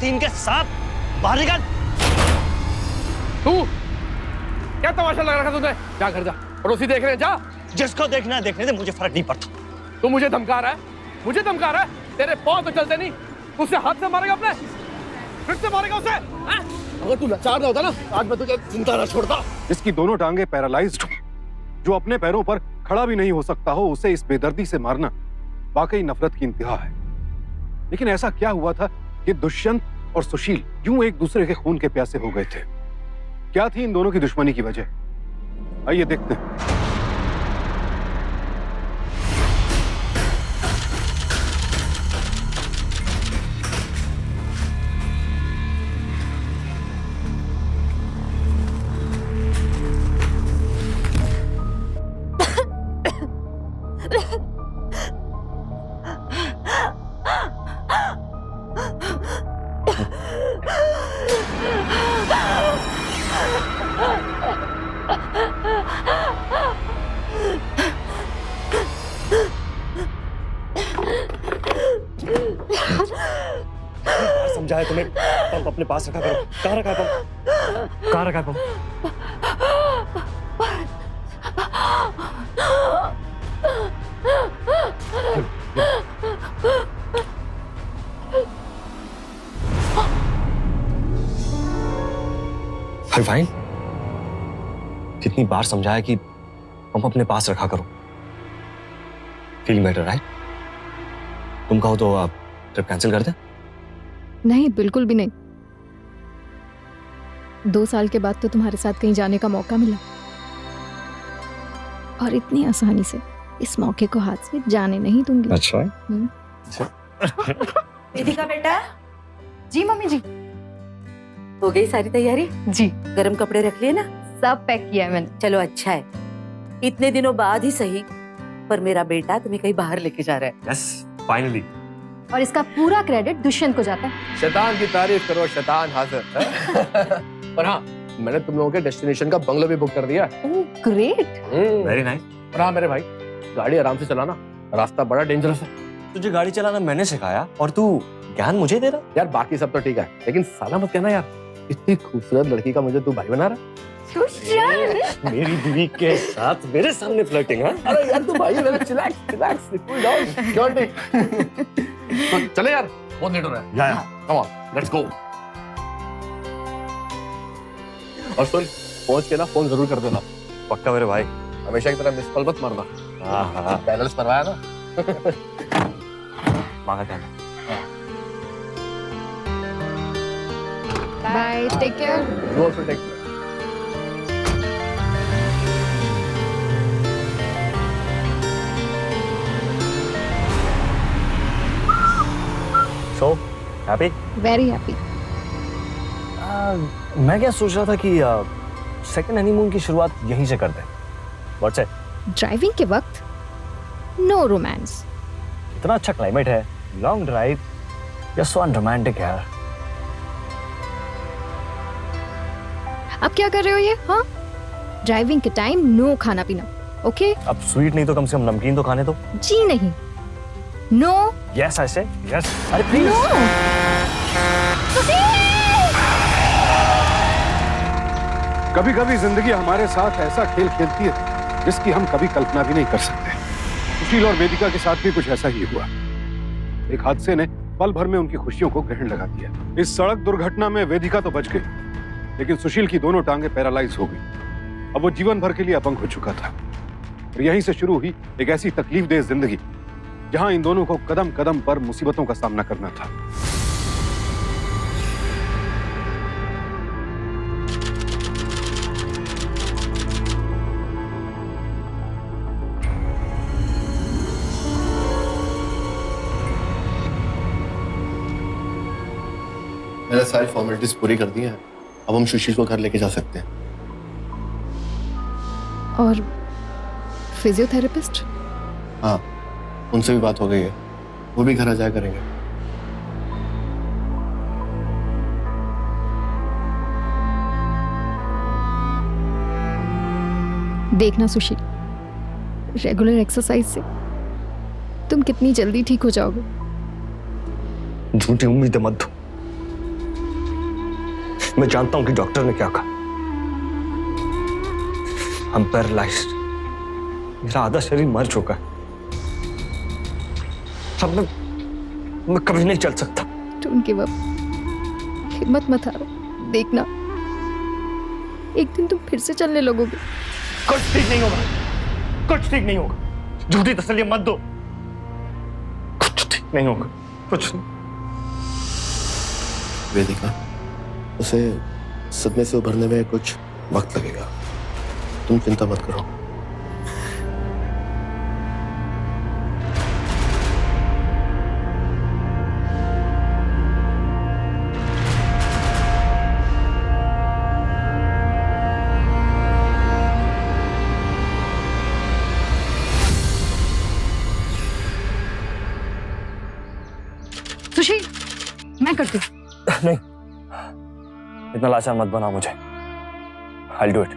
थी इनके साथ। बाहर निकल। तू क्या तमाशा लग रखा तुझे? जा घर जा, पड़ोसी देख रहे हैं, जा। जिसको देखना है देखने दे, मुझे फर्क नहीं पड़ता। तू मुझे धमका रहा है? मुझे धमका रहा है? तेरे पांव तो चलते नहीं। उससे हाथ से मारेगा अपने? फिर से मारेगा उसे? अगर तू लाचार ना होता ना, आज मैं तुझे जिंदा ना छोड़ता। जिसकी दोनों टांगे पैरालाइज्ड हो, जो अपने पैरों पर खड़ा भी नहीं हो सकता हो, उसे इस बेदर्दी से मारना वाकई नफरत की इंतहा है। लेकिन ऐसा क्या हुआ था कि दुष्यंत और सुशील यूं एक दूसरे के खून के प्यासे हो गए थे? क्या थी इन दोनों की दुश्मनी की वजह? आइए देखते हैं। समझाया तुम्हें, पंप अपने पास रखा करो। कहाँ रखा है पंप? कहाँ रखा है पंप? हरवाइन, कितनी बार समझाया कि पंप अपने पास रखा करो। Feeling better right? तुम कहो तो आप ट्रिप कैंसिल कर दें? नहीं, बिल्कुल भी नहीं। 2 साल के बाद तो तुम्हारे साथ कहीं जाने का मौका मिला, और इतनी आसानी से इस मौके को हाथ से जाने नहीं दूंगी। अच्छा। वेदिका बेटा। जी मम्मी जी। हो गई सारी तैयारी? जी, गरम कपड़े रख लिए ना? सब पैक किया है मैंने। चलो अच्छा है, इतने दिनों बाद ही सही, पर मेरा बेटा तुम्हें कहीं बाहर लेके जा रहा है। Yes, finally. और इसका पूरा क्रेडिट दुष्यंत को जाता है। शैतान की तारीफ करो, शैतान हाजिर। पर हाँ, मैंने तुम लोगों के डेस्टिनेशन का बंगला भी बुक कर दिया। ग्रेट। Very nice. और हाँ मेरे भाई, गाड़ी आराम से चलाना, रास्ता बड़ा डेंजरस है। तुझे गाड़ी चलाना मैंने सिखाया और तू ज्ञान मुझे दे रहा? यार बाकी सब तो ठीक है, लेकिन साला मत कहना यार, इतनी खूबसूरत लड़की का मुझे तू भाई बना रहा। मेरी बीवी के साथ मेरे सामने फ्लर्टिंग है? अरे यार तू भाई मेरा, chillax chillax, cool down, Kyonti. तो चले यार, बहुत लेट हो रहा है। या कम ऑन, लेट्स गो। और सुन, पहुंच के ना फोन जरूर कर देना। पक्का मेरे भाई। हमेशा की तरह मिस कॉल मत मारना। हाँ। बैलेंस करवाया ना। मांगा क्या? Bye, take care. You also take care. So, happy? Very happy. मैं क्या सोच रहा था कि सेकंड हनीमून की शुरुआत यहीं से कर दें। What's it? ड्राइविंग के वक्त नो रोमांस। इतना अच्छा क्लाइमेट है, लॉन्ग ड्राइव, या सो अनरोमांटिक यार। अब क्या कर रहे हो ये? हाँ, ड्राइविंग के टाइम नो खाना पीना, ओके? अब स्वीट नहीं तो कम से कम नमकीन तो खाने दो। जी नहीं, नो। यस आई से यस। अरे प्लीज। नो। कभी कभी जिंदगी हमारे साथ ऐसा खेल खेलती है जिसकी हम कभी कल्पना भी नहीं कर सकते। सुशील और वेदिका के साथ भी कुछ ऐसा ही हुआ। एक हादसे ने पल भर में उनकी खुशियों को ग्रहण लगा दिया। इस सड़क दुर्घटना में वेदिका तो बच गई, लेकिन सुशील की दोनों टांगे पैरालाइज हो गई। अब वो जीवन भर के लिए अपंग हो चुका था। और यहीं से शुरू हुई एक ऐसी तकलीफदेह जिंदगी जहां इन दोनों को कदम कदम पर मुसीबतों का सामना करना था। मैंने सारी फॉर्मेलिटीज पूरी कर दी हैं, अब हम सुशील को घर लेके जा सकते हैं। और फिजियोथेरेपिस्ट? हाँ, उनसे भी बात हो गई है, वो भी घर आ जाया करेंगे। देखना सुशील, रेगुलर एक्सरसाइज से तुम कितनी जल्दी ठीक हो जाओगे। झूठी उम्मीदें मत दो। मैं जानता हूं कि डॉक्टर ने क्या कहा। हम पैरालाइज्ड, मेरा आधा शरीर मर चुका है। अब मैं कभी नहीं चल सकता। डोंट गिव अप, हिम्मत मत हारो, देखना एक दिन तुम फिर से चलने लगोगे। कुछ ठीक नहीं होगा, कुछ ठीक नहीं होगा, झूठी तसल्ली मत दो। कुछ ठीक नहीं होगा, कुछ नहीं। वेदिका, उसे सदमे से उभरने में कुछ वक्त लगेगा, तुम चिंता मत करो। सुशील, मैं करती हूँ। नहीं, इतना लाचार मत बना मुझे। I'll do it.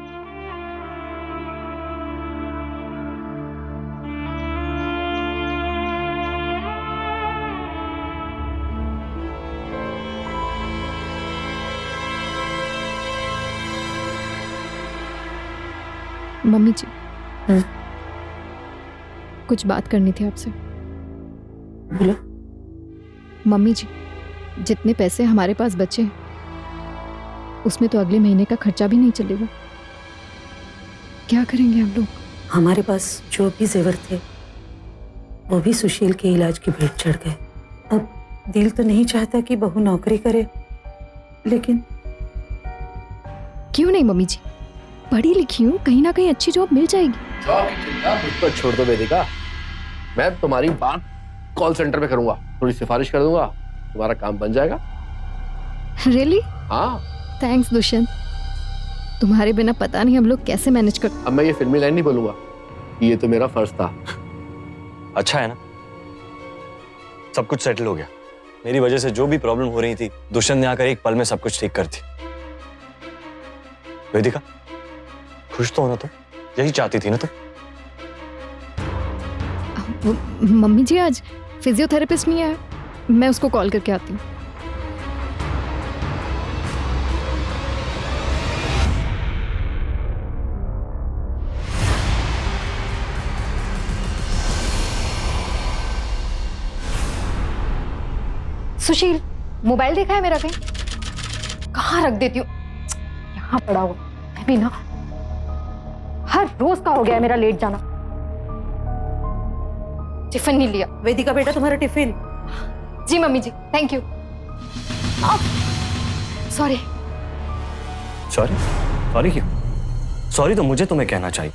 मम्मी जी, कुछ बात करनी थी आपसे। बोलो। मम्मी जी, जितने पैसे हमारे पास बचे हैं उसमें तो अगले महीने का खर्चा भी नहीं चलेगा। क्या करेंगे हम लोग? हमारे पास जो भी जेवर थे वो भी सुशील के इलाज की भेंट चढ़ गए। अब दिल तो नहीं चाहता कि बहू नौकरी करे, लेकिन क्यों नहीं मम्मी जी, पढ़ी लिखी हूँ, कहीं ना कहीं अच्छी जॉब मिल जाएगी। जॉब की चिंता मुझ पर छोड़ दो वेदिका, मैं तुम्हारी बात कॉल सेंटर पे करूंगा, थोड़ी सिफारिश कर दूंगा, तुम्हारा काम बन जाएगा। रियली? हाँ। थैंक्स दुष्यंत, तुम्हारे बिना पता नहीं हम लोग कैसे मैनेज कर। अब मैं ये फिल्मी लाइन नहीं बोलूंगा, ये तो मेरा फर्ज था। अच्छा है ना, सब कुछ सेटल हो गया। मेरी वजह से जो भी प्रॉब्लम हो रही थी, दुष्यंत ने आकर एक पल में सब कुछ ठीक कर दी। वेदिका, खुश तो होना, तो यही चाहती थी ना तुम? मम्मी जी, आज फिजियोथेरेपिस्ट नहीं आया, मैं उसको कॉल करके आती हूँ। सुशील, मोबाइल देखा है मेरा कहीं? कहाँ रख देती हूँ? यहाँ पड़ा हुआ। मैं भी ना, हर रोज का हो गया है मेरा लेट जाना। टिफिन नहीं लिया। वेदिका बेटा, तुम्हारा टिफिन। जी मम्मी जी, thank you. Sorry. Sorry? Sorry क्यों? सॉरी तो मुझे तुम्हें कहना चाहिए,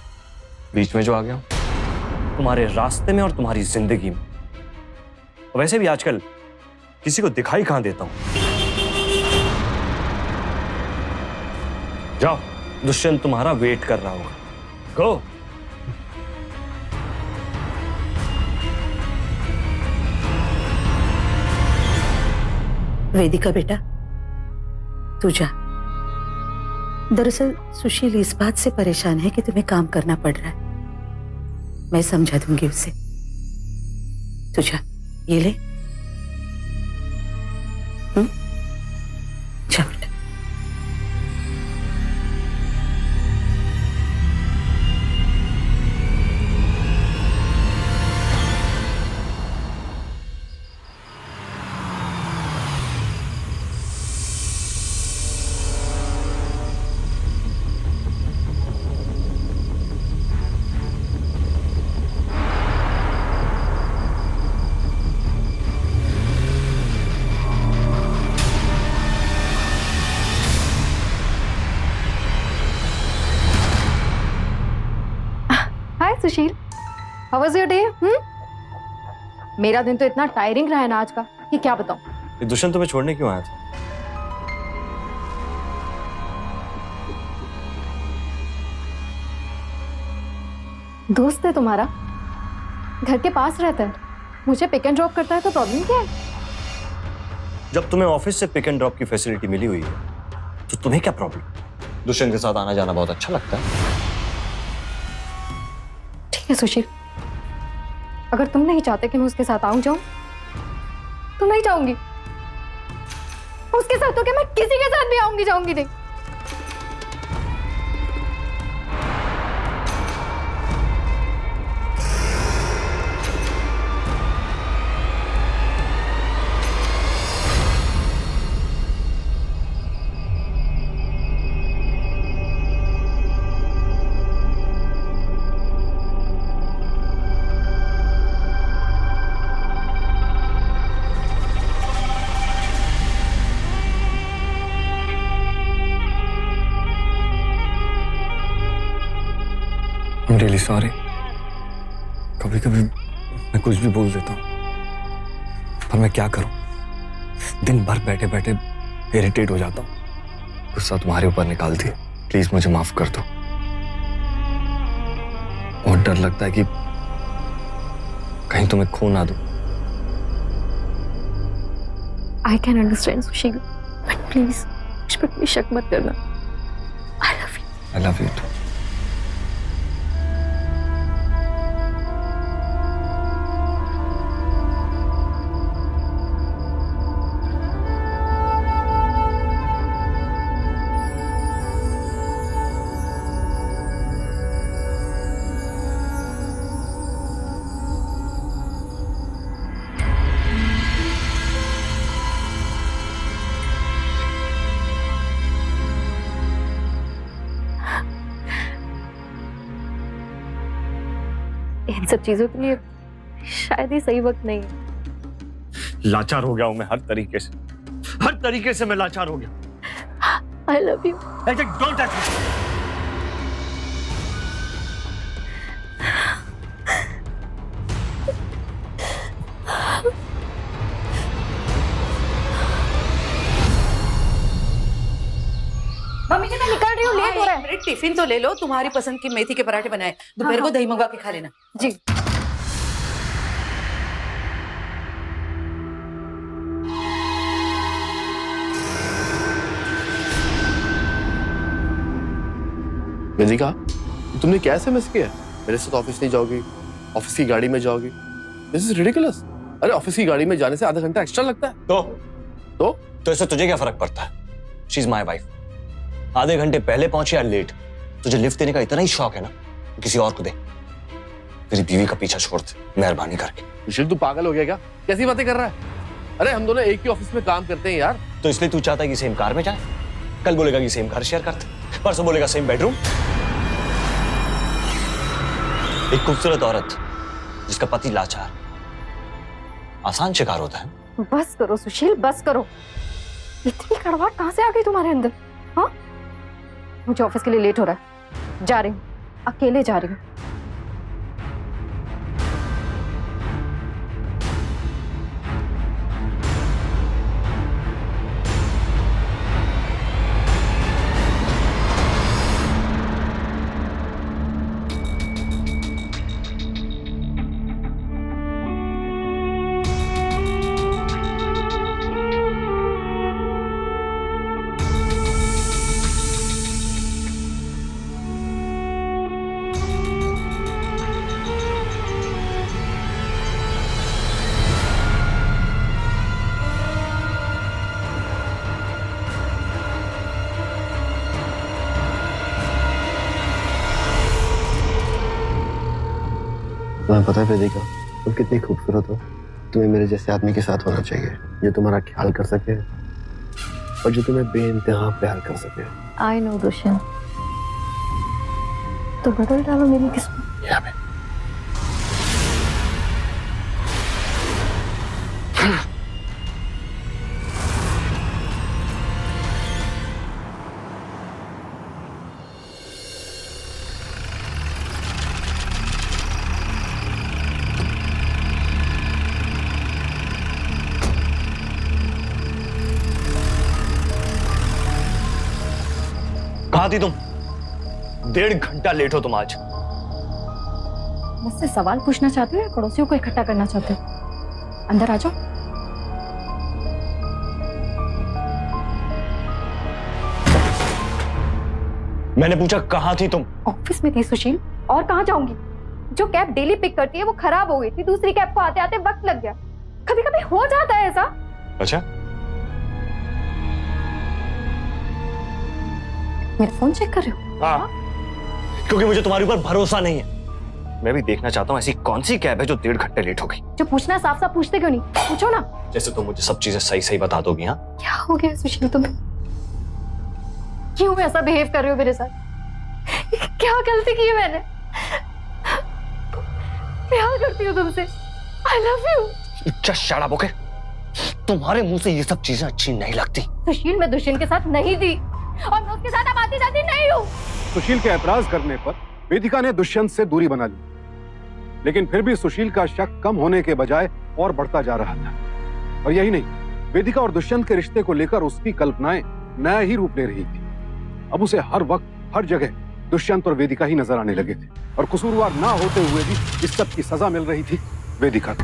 बीच में जो आ गया हूं तुम्हारे रास्ते में और तुम्हारी जिंदगी में। वैसे भी आजकल किसी को दिखाई कहां देता हूं। जाओ, दुष्यंत तुम्हारा वेट कर रहा होगा। गो। वेदिका बेटा, तू जा। दरअसल सुशील इस बात से परेशान है कि तुम्हें काम करना पड़ रहा है। मैं समझा दूंगी उसे। तू जा, ये ले। जा बेटा। हाय सुशील, हाउ वाज योर डे? मेरा दिन तो इतना टायरिंग रहा है ना आज का कि क्या बताऊं। ये दुष्यंत तुम्हें छोड़ने क्यों आया था? दोस्त है तुम्हारा, घर के पास रहता है, मुझे पिक एंड ड्रॉप करता है, तो प्रॉब्लम क्या है? जब तुम्हें ऑफिस से पिक एंड ड्रॉप की फैसिलिटी मिली हुई है तो तुम्हें क्या प्रॉब्लम? दुष्यंत के साथ आना जाना बहुत अच्छा लगता है। ठीक है सुशील, अगर तुम नहीं चाहते कि मैं उसके साथ आऊं जाऊं तो नहीं जाऊंगी। उसके साथ तो क्या मैं किसी के साथ भी आऊंगी जाऊंगी नहीं। I'm really sorry. कभी कभी मैं कुछ भी बोल देता हूँ, पर मैं क्या करूँ? दिन भर बैठे बैठे इरिटेट हो जाता हूँ, गुस्सा तुम्हारे ऊपर निकाल दिया। प्लीज मुझे माफ कर दो। और डर लगता है कि कहीं तुम्हें खो ना दूं। I can understand Sushil, but please मुझ पर कोई शक मत करना। I love you. I love you too. इन सब चीजों के लिए शायद ही सही वक्त नहीं है। लाचार हो गया हूं मैं हर तरीके से मैं लाचार हो गया। I love you. Don't touch me. Mummy ji मैं निकल रही हूँ, लेट हो रहा है। टिफिन तो ले लो, तुम्हारी पसंद की मेथी के पराठे बनाए, दोपहर को दही मंगवा के खा लेना। जी। वेदिका, तुमने कैसे मिस किया? मेरे साथ ऑफिस नहीं जाओगी, ऑफिस की गाड़ी में जाओगी? This is ridiculous. अरे ऑफिस की गाड़ी में जाने से आधा घंटा एक्स्ट्रा लगता है। तो इससे तुझे क्या फर्क पड़ता है? She is my wife. आधे घंटे पहले पहुंचे या लेट, तुझे लिफ्ट देने का इतना ही शौक है ना, तो किसी और को दे। तेरी बीवी का पीछा छोड़ दे मेहरबानी करके। सुशील तू पागल हो गया क्या? कैसी बातें कर रहा है? अरे हम दोनों एक ही ऑफिस में काम करते हैं यार। तो इसलिए तू चाहता है कि सेम कार में जाए? कल बोलेगा कि सेम घर शेयर करते, परसों बोलेगा सेम बेडरूम। एक खूबसूरत औरत जिसका पति लाचार आसान शिकार होता है। बस करो सुशील, बस करो। इतनी कड़वाहट कहाँ से आ गई तुम्हारे अंदर? हाँ, मुझे ऑफिस के लिए लेट हो रहा है, जा रही हूँ, अकेले जा रही हूँ। तुम्हें पता है वेदिका, तुम कितनी खूबसूरत हो। तुम्हें मेरे जैसे आदमी के साथ होना चाहिए जो तुम्हारा ख्याल कर सके और जो तुम्हें बेइंतहा प्यार कर सके। I know दुष्यंत, तो बदल डालो मेरी किस्मत। यहाँ पे कहाँ थी तुम? 1.5 घंटा लेट हो तुम आज। मुझसे सवाल पूछना चाहते हो या पड़ोसियों को इकट्ठा करना चाहते हो? अंदर आ जाओ। मैंने पूछा कहाँ थी तुम? ऑफिस में थी सुशील, और कहाँ जाऊंगी? जो कैब डेली पिक करती है वो खराब हो गई थी, दूसरी कैब को आते आते वक्त लग गया। कभी कभी हो जाता है ऐसा। अच्छा, मेरा फोन चेक कर रहे हो? हाँ, क्योंकि मुझे तुम्हारे ऊपर भरोसा नहीं है। मैं भी देखना चाहता हूँ ऐसी कौन सी कैब है जो 1.5 घंटे लेट हो गई। जो पूछना है साफ साफ पूछते क्यों नहीं? पूछो ना। जैसे तुम मुझे सब चीजें सही सही बता दोगी। हाँ, क्या हो गया सुशील तुम्हें? क्यों ऐसा बिहेव कर रहे हो मेरे साथ? क्या गलती की है मैंने? प्यार करती हूँ तुमसे। I love you। Just shut up, okay? तुम्हारे मुंह से ये सब चीजें अच्छी नहीं लगती। सुशील, मैं दुष्यंत के साथ नहीं थी और मैं उसके साथ अब आती जाती नहीं हूँ। सुशील के ऐतराज करने पर वेदिका ने दुष्यंत से दूरी बना ली, लेकिन फिर भी सुशील का शक कम होने के बजाय और बढ़ता जा रहा था। और यही नहीं, वेदिका और दुष्यंत के रिश्ते को लेकर उसकी कल्पनाएं नया ही रूप ले रही थी। अब उसे हर वक्त हर जगह दुष्यंत और वेदिका ही नजर आने लगे थे, और कसूरवार ना होते हुए भी इस सब की सजा मिल रही थी वेदिका को।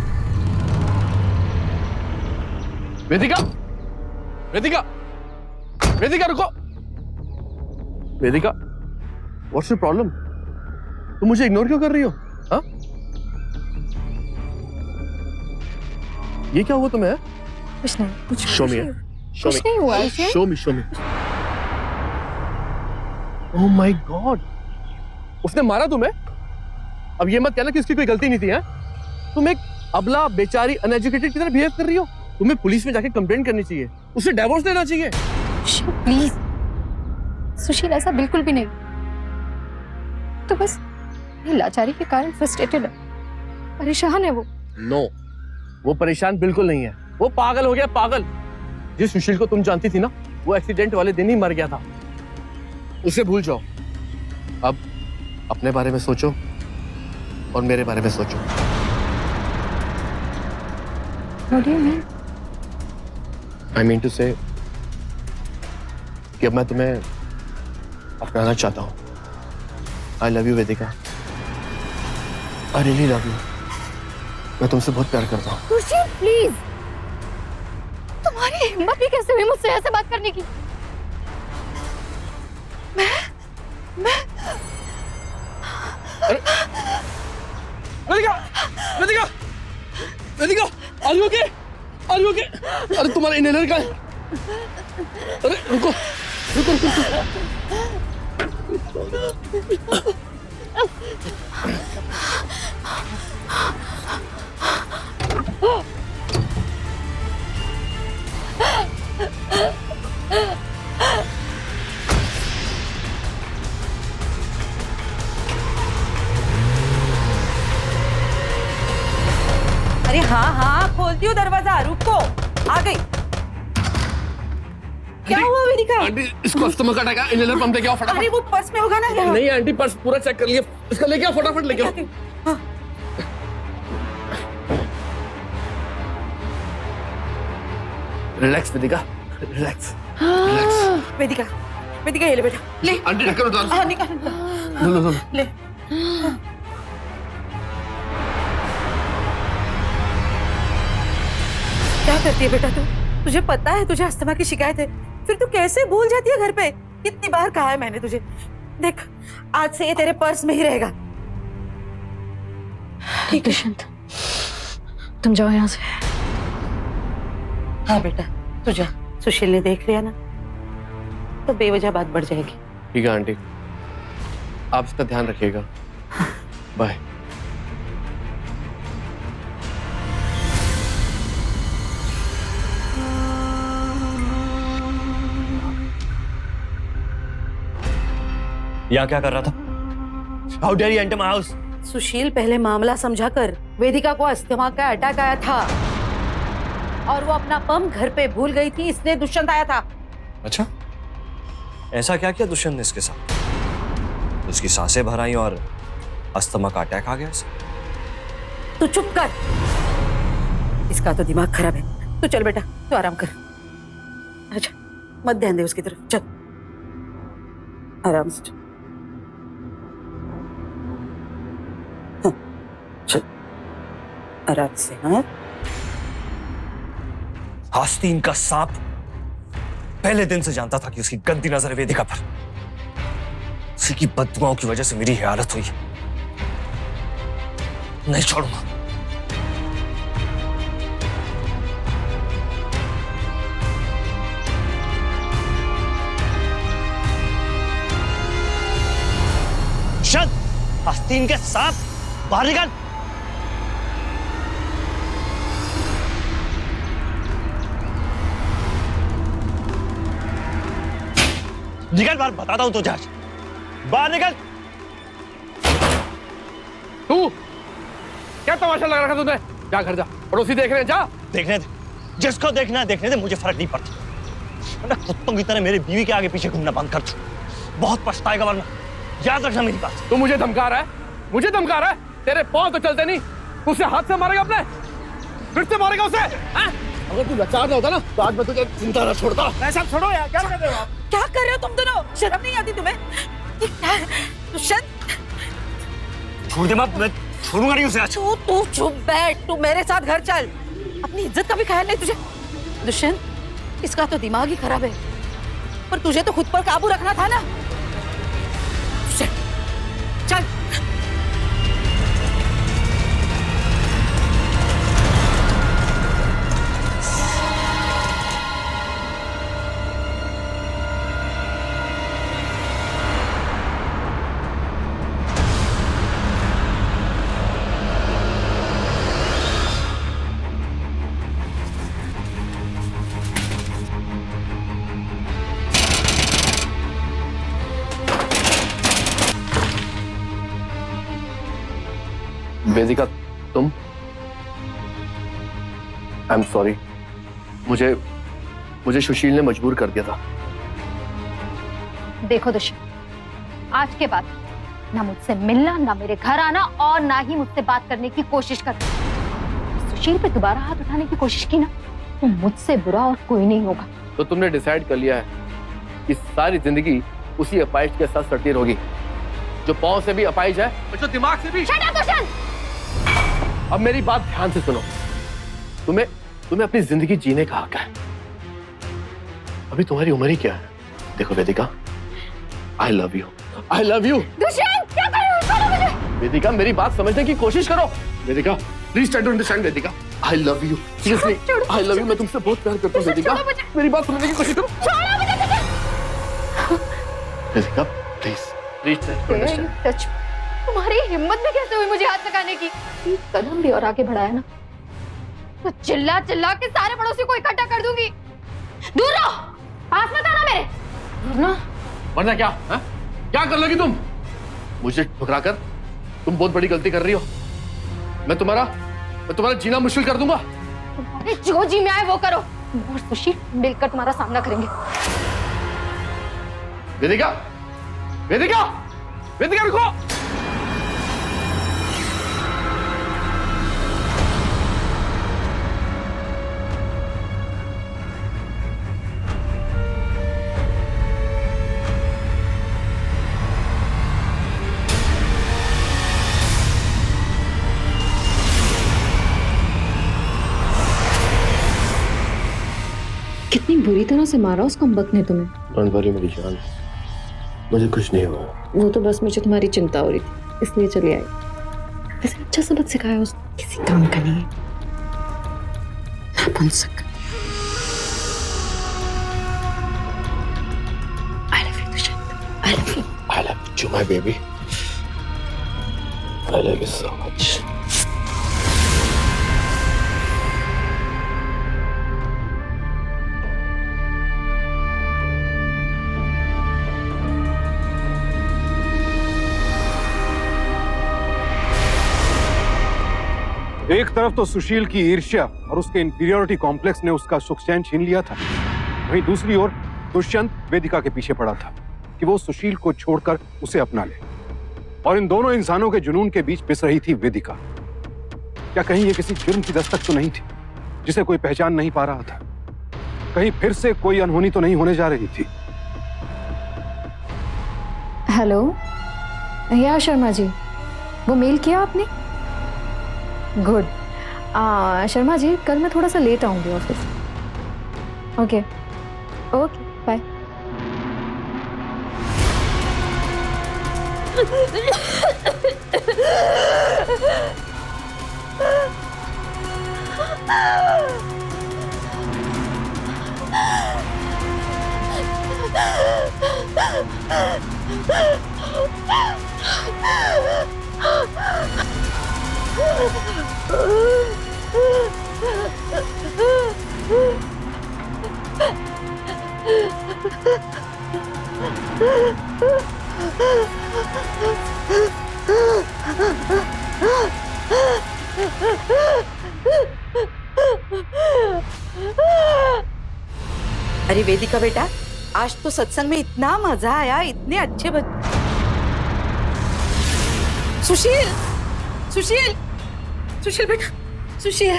वेदिका, वेदिका, वेदिका रुको। वेदिका, व्हाट्स योर प्रॉब्लम? तुम मुझे इग्नोर क्यों कर रही हो? हाँ? ये क्या हुआ तुम्हें? कुछ नहीं, कुछ Show me, show कुछ me, नहीं हुआ इसे। show me, show me. Oh my God! उसने मारा तुम्हें? अब ये मत कहना कि उसकी कोई गलती नहीं थी, हैं? तुम एक अबला, बेचारी, अनएजुकेटेड की तरह बिहेव कर रही हो। तुम्हें पुलिस में जाके कंप्लेंट करनी चाहिए, उसे डिवोर्स देना चाहिए। प्लीज सुशील, ऐसा बिल्कुल भी नहीं। तो बस ये लाचारी के कारण फ्रस्ट्रेटेड है, परेशान है वो। नो, वो परेशान बिल्कुल नहीं है। वो पागल हो गया, पागल। जिस सुशील को तुम जानती थी ना, वो एक्सीडेंट वाले दिन ही मर गया था। उसे भूल जाओ। अब अपने बारे में सोचो और मेरे बारे में सोचो। What do you mean? I mean to say कि अब मैं तुम्हें अपनाना चाहता हूँ। I love you, Vedika. I really love you। मैं तुमसे बहुत प्यार करता हूँ। सुशील प्लीज, तुम्हारी हिम्मत भी कैसे हुई मुझसे ऐसे बात करने की? वेदिका, वेदिका, वेदिका, are you okay? Are you okay? अरे तुम्हारा इनहेलर कहाँ है? अरे रुको, रुको, रुको। अरे हाँ हाँ, खोलती हूँ दरवाजा, रुको, आ गई। क्या हुआ वेदिका? आंटी, इसको अस्थमा का अटैक है, इनहेलर पंप लेके आओ फटाफट। अरे वो पर्स में होगा ना यहाँ। नहीं आंटी, पर्स पूरा चेक कर लिया। इसका लेके आओ, फटाफट लेके आओ। हाँ। रिलैक्स वेदिका, रिलैक्स, रिलैक्स। वेदिका, वेदिका ये ले बेटा, ले। आंटी ढक्कन उतारो। हाँ निकाल, निकाल। लो, लो, लो। ले। क्या करती है बेटा तू? तुझे पता है तुझे अस्थमा की शिकायत है, फिर तू कैसे भूल जाती है घर पे? कितनी बार कहा है मैंने तुझे। देख, आज से ये तेरे पर्स में ही रहेगा। ठीक है दुष्यंत, तुम जाओ यहाँ से। हाँ बेटा, तू जा। सुशील ने देख लिया ना, तो बेवजह बात बढ़ जाएगी। ठीक है आंटी, आप इसका ध्यान रखिएगा। बाय। यहाँ क्या कर रहा था? How dare you enter my house? सुशील, पहले मामला समझा कर। वेदिका को अस्थमा का अटैक आया था और वो अपना पंप घर पे भूल गई थी, इसलिए दुष्यंत आया था। अच्छा, ऐसा क्या किया दुष्यंत ने इसके साथ? उसकी सांसें भर आई और अस्थमा का अटैक आ गया इसे। तू चुप कर, इसका तो दिमाग खराब है। तू चल बेटा, तू आराम कर। अच्छा, मत ध्यान दे उसकी तरफ, चल आराम से चल। हाँ, चल आराम से। हाँ, आस्तीन का सांप पहले दिन से जानता था कि उसकी गंदी नजर वेदिका पर। उसी की बददुआओं की वजह से मेरी हालत हुई। नहीं छोड़ूंगा। आस्तीन के साथ बाहर निकल। निकल बाहर, बताता हूं तुझे आज। बाहर निकल। तू क्या तमाशा लग रखा तुझे? जा घर जा, पड़ोसी देख रहे हैं, जा। देखने दे, जिसको देखना है देखने दे, मुझे फर्क नहीं पड़ता। वरना कुत्तों की तरह मेरी बीवी के आगे पीछे घूमना बंद कर दो, बहुत पछताएगा वरना। याद रखना मेरी बात। तू मुझे धमका रहा है, मुझे धमका रहा है? तेरे पांव तो चलते नहीं, तू उसे हाथ से मारेगा अपने, फिर से मारेगा उसे, हाँ? अगर तू लाचार ना होता ना तो आज मैं तुझे जिंदा ना छोड़ता। ऐसा छोड़ो यार, क्या कर रहे हो आप? क्या कर रहे हो तुम दोनों? शर्म नहीं आती तुम्हें? ये क्या है? दुष्यंत, छोड़ दे मत, मैं छोड़ूंगा नहीं उसे आज। तू चुप बैठ, तू मेरे साथ घर चल। अपनी इज्जत का भी ख्याल नहीं तुझे? दुष्यंत, इसका तो दिमाग ही खराब है, पर तुझे तो खुद पर काबू रखना था ना। दुष्यंत, चल। वेदिका, तुम? आई एम सॉरी, मुझे सुशील ने मजबूर कर दिया था। देखो दुष्यंत, आज के बाद ना मुझसे मिलना, ना मेरे घर आना और ना ही मुझसे बात करने की कोशिश करना। सुशील पे दोबारा हाथ उठाने की कोशिश की ना तो मुझसे बुरा और कोई नहीं होगा। तो तुमने डिसाइड कर लिया है कि सारी जिंदगी उसी अपाइज के साथ सटी रहोगी, जो पांव से भी अपाइज है और जो दिमाग से भी। Shut up Dushyant! अब मेरी बात ध्यान से सुनो। तुम्हें अपनी जिंदगी जीने का हक है। अभी तुम्हारी उम्र ही क्या है? देखो Vedika, I love you, I love you. Dushyant, क्या कर रहे हो? छोड़ो मुझे। वेदिका, मेरी बात समझने की कोशिश करो। Vedika, please try to understand. Vedika, I love you, seriously I love you. मैं तुमसे बहुत प्यार करता हूँ वेदिका, मेरी बात समझने की कोशिश करो। छोड़ो मुझे Vedika, please please try to understand. Touch. तुम्हारी हिम्मत भी कैसे हुई मुझे हाथ लगाने की? एक कदम भी और आगे बढ़ाया ना तो चिल्ला चिल्ला के सारे पड़ोसियों को इकट्ठा कर दूंगी। दूर रहो, पास मत आना मेरे। दूर ना। वरना क्या? हा? क्या कर लोगी तुम? मुझे ठुकराकर तुम बहुत बड़ी गलती कर रही हो। मैं तुम्हारा जीना मुश्किल कर दूंगा। तुम्हारे जो जी में आए वो करो। और सुशील मिलकर तुम्हारा सामना करेंगे। वेदिका, वेदिका, वेदिका रुको। कितनी बुरी तरह से मारा उस कमबख्त ने तुम्हें। डोंट वरी मेरी जान, मुझे कुछ नहीं हुआ। वो तो बस मुझे तुम्हारी चिंता हो रही थी, इसलिए चली आई। वैसे अच्छा सबक सिखाया उसने, किसी काम का नहीं है, नपुंसक। I love you, Dushyant. I love you. I love you, my baby. I love you so much. एक तरफ तो सुशील की ईर्ष्या और उसके इंफीरियोरिटी कॉम्प्लेक्स ने उसका सुख चैन छीन लिया था, वहीं दूसरी ओर दुष्यंत वेदिका के पीछे पड़ा था कि वो सुशील को छोड़कर उसे अपना ले। और इन दोनों इंसानों के जुनून के बीच पिस रही थी वेदिका। क्या कहीं ये किसी जुर्म की दस्तक तो नहीं थी जिसे कोई पहचान नहीं पा रहा था? कहीं फिर से कोई अनहोनी तो नहीं होने जा रही थी? हेलो, या शर्मा जी, वो मेल किया आपने? गुड। शर्मा जी, कल मैं थोड़ा सा लेट आऊंगी ऑफिस। Okay okay, bye. अरे वेदिका बेटा, आज तो सत्संग में इतना मजा आया, इतने अच्छे सुशील, सुशील, सुशील बेटा, सुशील,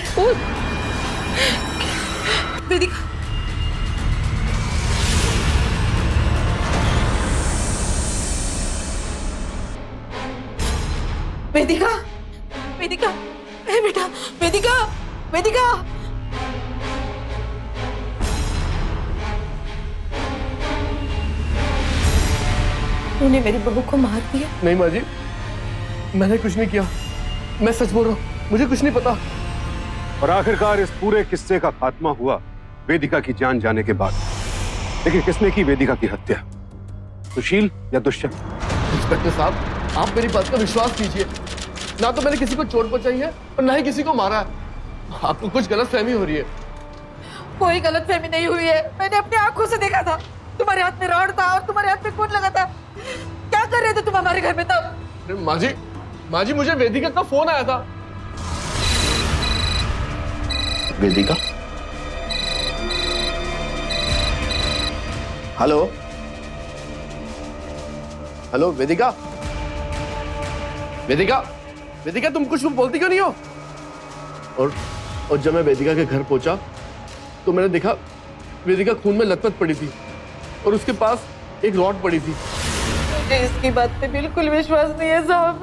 वेदिका, वेदिका, वेदिका, ए बेटा, वेदिका, वेदिका। तूने मेरी बहू को मार दिया? नहीं माँ जी, मैंने कुछ नहीं किया, मैं सच बोल रहा हूँ, मुझे कुछ नहीं पता। और आखिरकार इस पूरे किस्से का खात्मा हुआ वेदिका की जान जाने के बाद। लेकिन किसने की वेदिका की हत्या, सुशील या दुष्यंत? इंस्पेक्टर साहब, आप मेरी बात का विश्वास कीजिए, ना तो मैंने किसी को चोट पहुंचाई है और ना ही किसी को मारा है। आपको कुछ गलतफहमी हो रही है। कोई गलतफहमी नहीं हुई है, मैंने अपनी आंखों से देखा था। तुम्हारे हाथ में रॉड था और तुम्हारे हाथ में खून लगा था। क्या कर रहे थे तुम हमारे घर में तब? अरे माँ जी, मुझे वेदिका का फोन आया था। वेदिका? हेलो हेलो, वेदिका, वेदिका, वेदिका, तुम कुछ बोलती क्यों नहीं हो? और जब मैं वेदिका के घर पहुंचा तो मैंने देखा वेदिका खून में लथपथ पड़ी थी और उसके पास एक रॉड पड़ी थी। मुझे इसकी बात पे बिल्कुल विश्वास नहीं है साहब।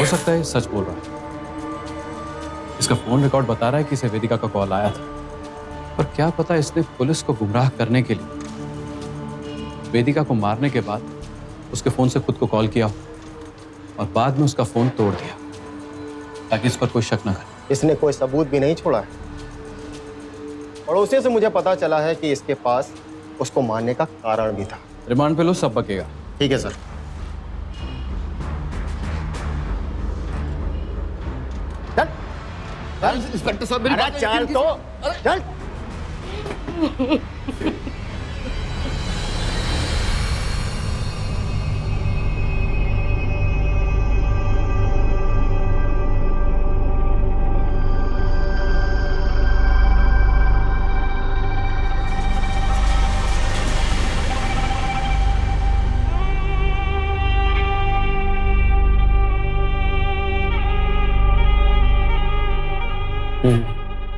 हो सकता है सच बोल रहा है। इसका फोन रिकॉर्ड बता रहा है कि इसे वेदिका का कॉल आया था, पर क्या पता इसने पुलिस को गुमराह करने के लिए वेदिका को मारने के बाद उसके फोन से खुद को कॉल किया और बाद में उसका फोन तोड़ दिया ताकि इस पर कोई शक न करे। इसने कोई सबूत भी नहीं छोड़ा है। पड़ोसियों से मुझे पता चला है कि इसके पास उसको मारने का कारण भी था। रिमांड पे लो, सब बकेगा। ठीक है सर। चल इंस्पेक्टर साहब, मेरी बात चल तो चल।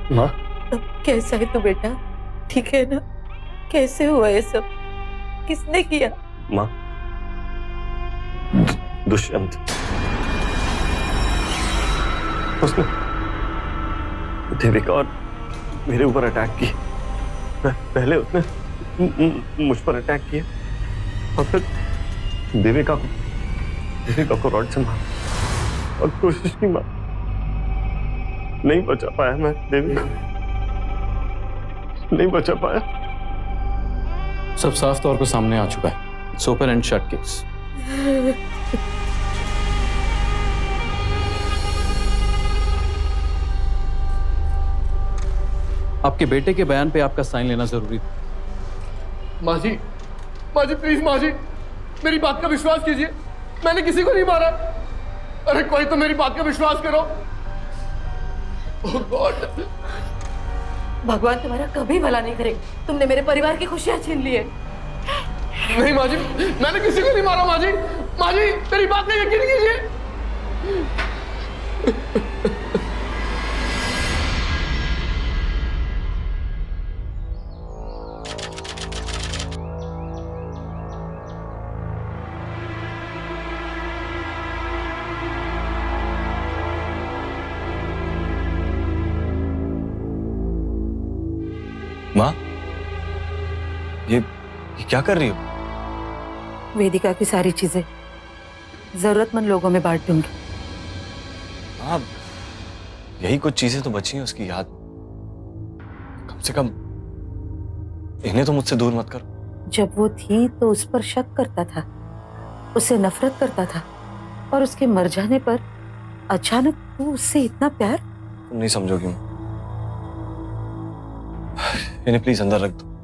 माँ, कैसा है तू बेटा? ठीक है ना? कैसे हुआ ये सब? किसने किया? माँ, दुष्यंत, उसने देविका और मेरे ऊपर अटैक किया। पहले उसने मुझ पर अटैक किया और फिर देविका को रॉड से मारा और कोशिश की मार। नहीं बचा पाया मैं देविका, नहीं बचा पाया। सब साफ तौर पर सामने आ चुका है। It's open and shut case. आपके बेटे के बयान पे आपका साइन लेना जरूरी था। माँ जी, प्लीज माँ जी, मेरी बात का विश्वास कीजिए, मैंने किसी को नहीं मारा। अरे कोई तो मेरी बात का विश्वास करो। Oh God. भगवान तुम्हारा कभी भला नहीं करेगा। तुमने मेरे परिवार की खुशियां छीन ली है। नहीं माँ जी, मैंने किसी को नहीं मारा। माँ जी, मेरी बात में यकीन कीजिए। माँ, ये क्या कर रही हो? वेदिका की सारी चीजें जरूरतमंद लोगों में बांट दूंगी। हाँ, यही कुछ चीजें तो बची हैं उसकी याद। से कम इन्हें तो मुझसे दूर मत करो। जब वो थी तो उस पर शक करता था, उससे नफरत करता था, और उसके मर जाने पर अचानक तू उससे इतना प्यार। तुम नहीं समझोगी। इन्हें प्लीज अंदर रख दो।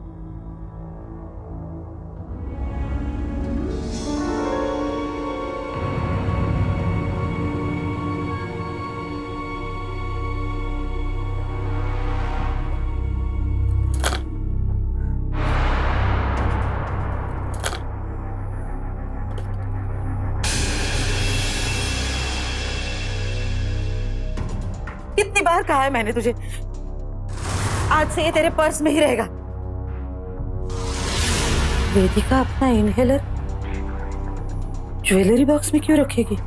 कितनी बार कहा है मैंने तुझे, आज से ये तेरे पर्स में ही रहेगा। वेदिका अपना इनहेलर ज्वेलरी बॉक्स में क्यों रखेगी?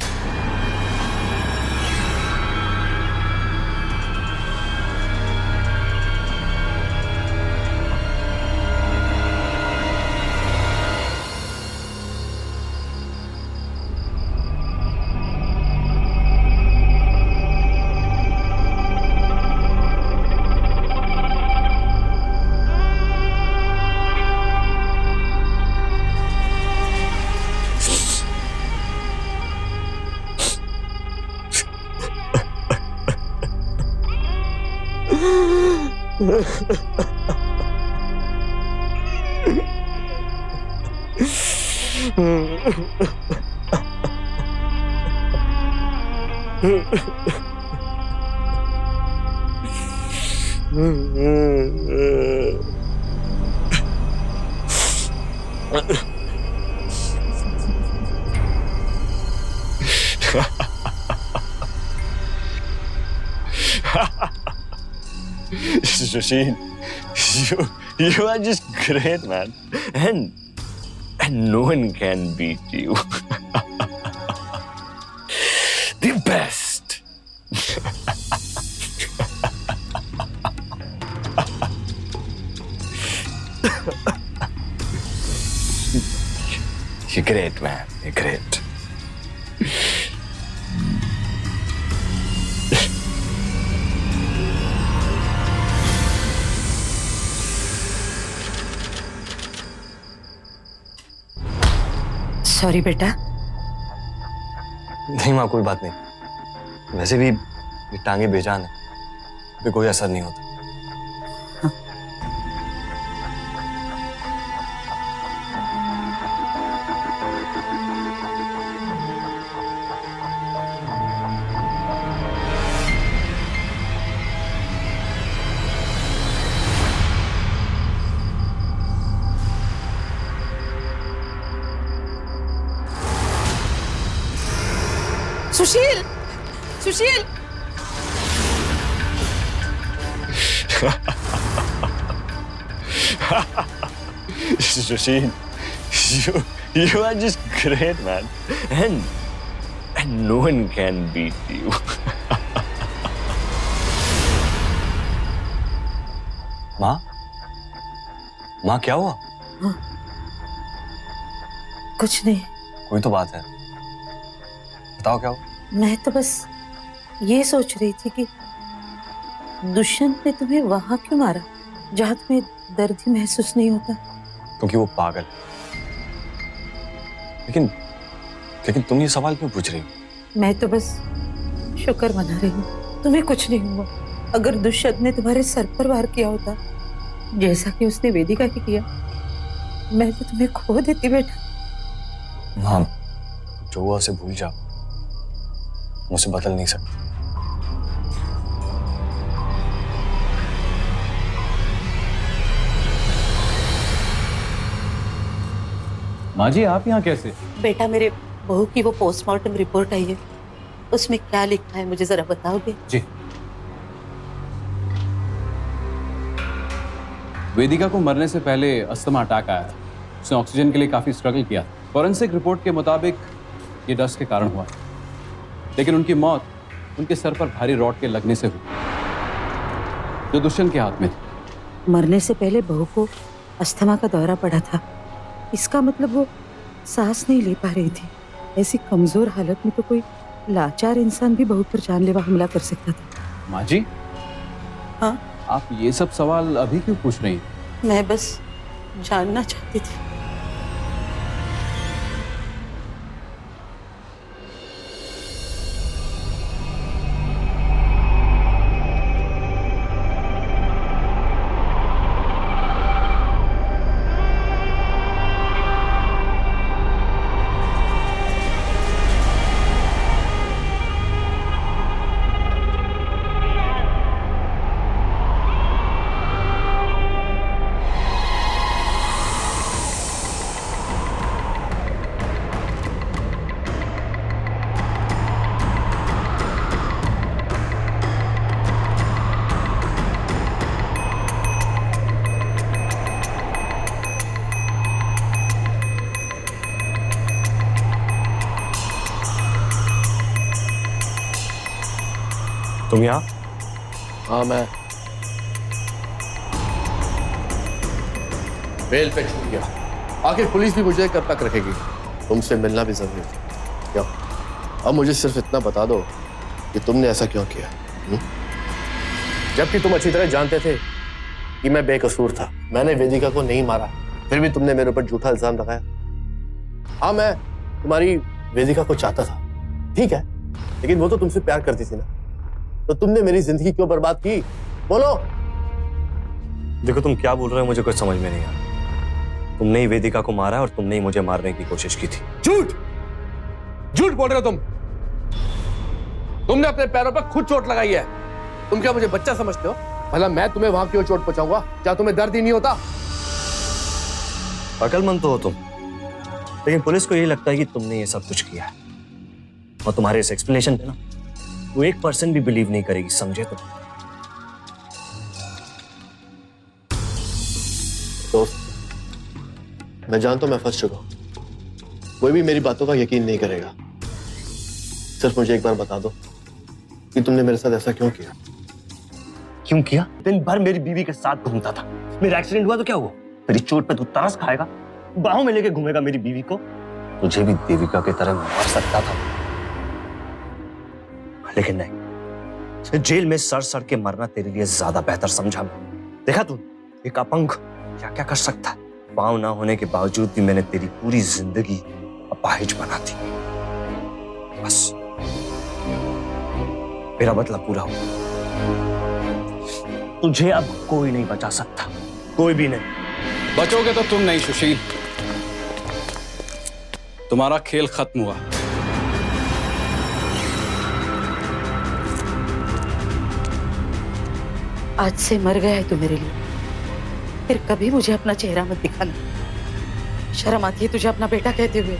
Sushil, you are just great, man, and no one can beat you. The best. You're great, man. You're great. Sorry बेटा। नहीं माँ, कोई बात नहीं। वैसे भी ये टांगे बेजान है, अभी कोई असर नहीं होता। सुशील, सुशील। Sushil, you are just great, man, and no one can beat you. माँ क्या हुआ? कुछ नहीं। कोई तो बात है, बताओ क्या हुआ? मैं तो बस ये सोच रही थी कि दुष्यंत ने तुम्हें वहां क्यों मारा जहां तुम्हें दर्द ही महसूस नहीं होता? क्योंकि वो पागल। लेकिन तुम ये सवाल क्यों पूछ रही हो? मैं तो बस शुक्र मना रही हूँ तुम्हें कुछ नहीं हुआ। अगर दुष्यंत ने तुम्हारे सर पर वार किया होता जैसा कि उसने वेदिका की किया, मैं तो तुम्हें खो देती बेटा। माँ, जो हुआ उसे भूल जाओ, मुझसे बदल नहीं सकती। माँ जी, आप यहाँ कैसे? बेटा, मेरे बहू की वो पोस्टमार्टम रिपोर्ट आई है, उसमें क्या लिखा है मुझे जरा बताओगे? जी। वेदिका को मरने से पहले अस्थमा अटैक आया था। उसने ऑक्सीजन के लिए काफी स्ट्रगल किया। फॉरेंसिक रिपोर्ट के मुताबिक ये डस्ट के कारण हुआ, लेकिन उनकी मौत उनके सर पर भारी रॉड के लगने से हुई, जो दुष्यंत के हाथ में थी। मरने से पहले बहू को अस्थमा का दौरा पड़ा था। इसका मतलब वो सांस नहीं ले पा रही थी। ऐसी कमजोर हालत में तो कोई लाचार इंसान भी बहू पर जानलेवा हमला कर सकता था। माँ जी, हाँ, आप ये सब सवाल अभी क्यों पूछ रही हैं? मैं बस जानना चाहती थी। तुम यहाँ? हाँ मैं बेल पे छूट गया। आखिर पुलिस भी मुझे कब तक रखेगी? तुमसे मिलना भी जरूरी था। क्या अब मुझे सिर्फ इतना बता दो कि तुमने ऐसा क्यों किया? जबकि तुम अच्छी तरह जानते थे कि मैं बेकसूर था, मैंने वेदिका को नहीं मारा, फिर भी तुमने मेरे ऊपर झूठा इल्जाम लगाया। हाँ मैं तुम्हारी वेदिका को चाहता था, ठीक है, लेकिन वो तो तुमसे प्यार करती थी ना, तो तुमने मेरी जिंदगी क्यों बर्बाद की? बोलो। देखो तुम क्या बोल रहे हो, मुझे कुछ समझ में नहीं आ रहा। तुमने ही वेदिका को मारा और तुमने ही मुझे मारने की कोशिश की थी। झूठ झूठ बोल रहे हो तुम। तुमने अपने पैरों पर खुद चोट लगाई है। तुम क्या मुझे बच्चा समझते हो? भला मैं तुम्हें वहां क्यों चोट पहुंचाऊंगा जहां तुम्हें दर्द ही नहीं होता? अकलमंद तो हो तुम, लेकिन पुलिस को यही लगता है कि तुमने ये सब कुछ किया है, और तुम्हारे इस एक्सप्लेनेशन पे ना वो 1% भी बिलीव नहीं करेगी, समझे तुम? दोस्त, मैं जानता हूं मैं फंस चुका हूं। कोई भी मेरी बातों का यकीन नहीं करेगा। सिर्फ मुझे एक बार बता दो कि तुमने मेरे साथ ऐसा क्यों किया? क्यों किया? दिन भर मेरी बीवी के साथ घूमता था। मेरा एक्सीडेंट हुआ तो क्या हुआ? मेरी चोट पे तू तरस खाएगा, बाहों में लेके घूमेगा मेरी बीवी को? तुझे भी देविका की तरह मार सकता था, लेकिन नहीं। जेल में सड़ सड़ के मरना तेरे लिए ज्यादा बेहतर समझा मैं। देखा तू एक अपंग क्या क्या कर सकता है? पांव ना होने के बावजूद भी मैंने तेरी पूरी जिंदगी अपाहिज बना दी। बस मेरा बदला पूरा हुआ। तुझे अब कोई नहीं बचा सकता, कोई भी नहीं। बचोगे तो तुम नहीं सुशील, तुम्हारा खेल खत्म हुआ। आज से मर गया है तू मेरे लिए, फिर कभी मुझे अपना चेहरा मत दिखाना। शर्म आती है तुझे अपना बेटा कहते हुए।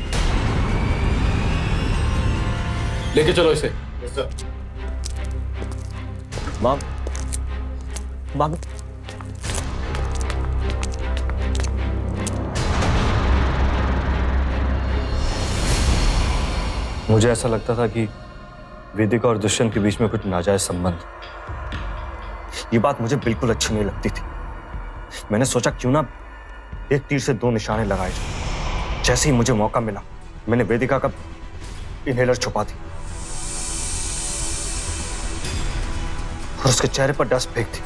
लेके चलो इसे। माम, माम, मुझे ऐसा लगता था कि वेदिका और दुष्यंत के बीच में कुछ नाजायज संबंध। ये बात मुझे बिल्कुल अच्छी नहीं लगती थी। मैंने सोचा क्यों ना एक तीर से दो निशाने लगाए जाए। जैसे ही मुझे मौका मिला मैंने वेदिका का इनहेलर छुपा दी और उसके चेहरे पर डस्ट फेंक दी।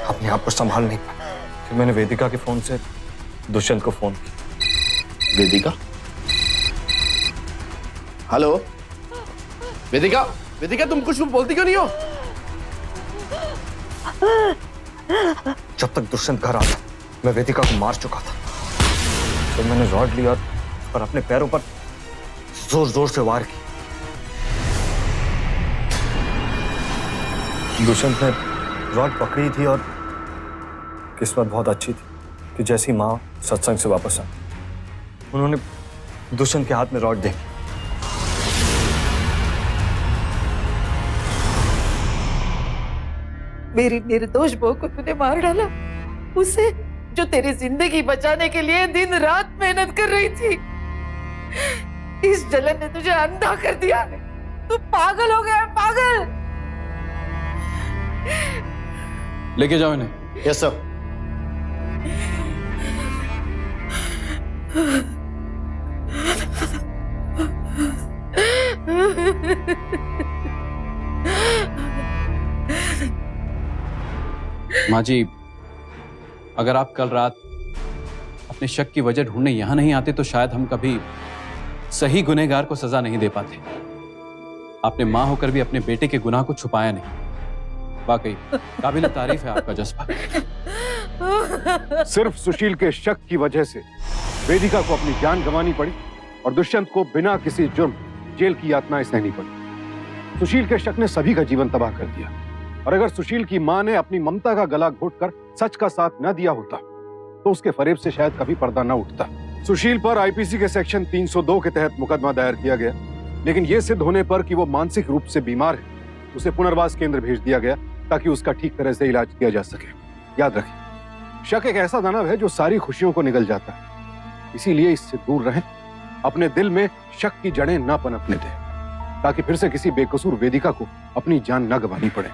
अपने आप को संभाल नहीं पाया। फिर मैंने वेदिका के फोन से दुष्यंत को फोन किया। वेदिका? हेलो वेदिका? वेदिका तुम कुछ बोलती क्यों नहीं हो? जब तक दुष्यंत घर आता मैं वेदिका को मार चुका था। तो मैंने रॉड लिया और अपने पैरों पर जोर जोर से वार की। दुष्यंत ने रॉड पकड़ी थी और किस्मत बहुत अच्छी थी कि जैसी माँ सत्संग से वापस आई, उन्होंने दुष्यंत के हाथ में रॉड देखी। मेरी निर्दोष बहू को तूने मार डाला, उसे जो तेरी जिंदगी बचाने के लिए दिन रात मेहनत कर रही थी। इस जलन ने तुझे अंधा कर दिया। तू पागल हो गया, पागल। लेके जाओ इन्हें। Yes sir. माँ जी, अगर आप कल रात अपने शक की वजह ढूंढने यहां नहीं आते तो शायद हम कभी सही गुनहगार को सजा नहीं दे पाते। आपने मां होकर भी अपने बेटे के गुनाह को छुपाया नहीं। वाकई काबिल तारीफ है आपका जज्बा। सिर्फ सुशील के शक की वजह से वेदिका को अपनी जान गंवानी पड़ी और दुष्यंत को बिना किसी जुर्म जेल की यातनाएं सहनी पड़ी। सुशील के शक ने सभी का जीवन तबाह कर दिया और अगर सुशील की मां ने अपनी ममता का गला घोटकर सच का साथ न दिया होता तो उसके फरेब से शायद कभी पर्दा न उठता। सुशील पर आईपीसी के सेक्शन 302 के तहत मुकदमा दायर किया गया, लेकिन यह सिद्ध होने पर कि वो मानसिक रूप से बीमार है, उसे पुनर्वास केंद्र भेज दिया गया ताकि उसका ठीक तरह से इलाज किया जा सके। याद रखें, शक एक ऐसा दानव है जो सारी खुशियों को निगल जाता है, इसीलिए इससे दूर रहें। अपने दिल में शक की जड़ें न पनपने दें ताकि फिर से किसी बेकसूर वेदिका को अपनी जान न गंवानी पड़े।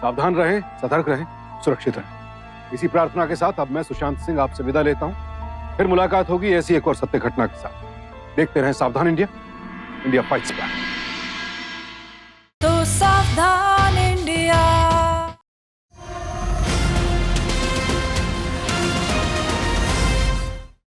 सावधान रहें, सतर्क रहें, सुरक्षित रहें। इसी प्रार्थना के साथ अब मैं सुशांत सिंह आपसे विदा लेता हूं। फिर मुलाकात होगी ऐसी एक और सत्य घटना के साथ। देखते रहें सावधान इंडिया, इंडिया फाइट्स बैक। तो सावधान